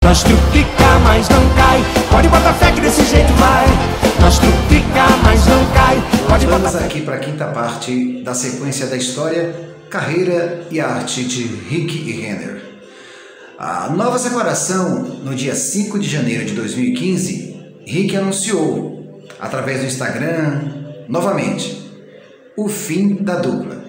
Nós trupica, mas não cai. Pode botar fé que desse jeito vai. Nós trupica, mas não cai. Pode botar. Vamos aqui para a quinta parte da sequência da história, carreira e arte de Rick e Renner. A nova separação, no dia 5 de janeiro de 2015, Rick anunciou, através do Instagram, novamente, o fim da dupla.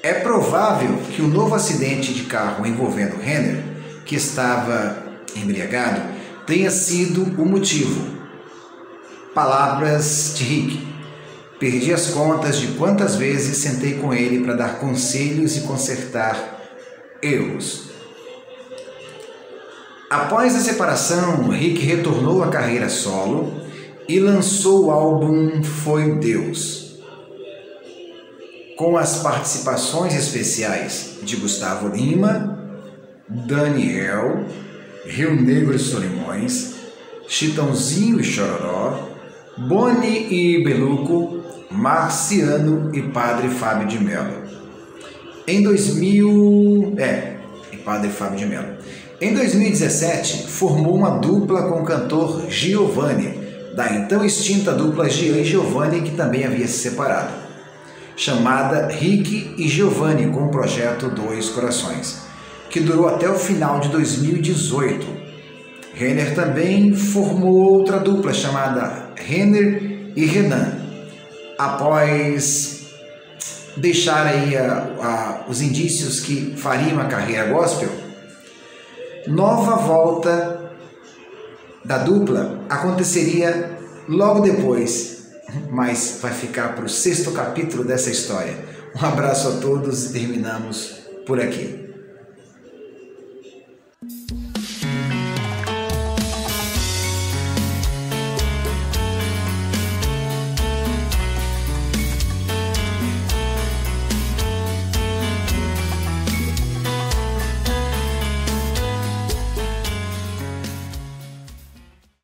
É provável que o novo acidente de carro envolvendo Renner, que estava embriagado, tenha sido o motivo. Palavras de Rick: perdi as contas de quantas vezes sentei com ele para dar conselhos e consertar erros. Após a separação, Rick retornou à carreira solo e lançou o álbum Foi Deus, com as participações especiais de Gustavo Lima, Daniel, Rio Negro e Solimões, Chitãozinho e Chororó, Boni e Beluco, Marciano e Padre Fábio de Mello. Em 2017, formou uma dupla com o cantor Giovanni, da então extinta dupla Gian e Giovanni, que também havia se separado, chamada Rick e Giovanni, com o projeto Dois Corações, que durou até o final de 2018. Renner também formou outra dupla chamada Renner e Renan, após deixar aí os indícios que faria uma carreira gospel. Nova volta da dupla aconteceria logo depois, mas vai ficar para o 6º capítulo dessa história. Um abraço a todos e terminamos por aqui.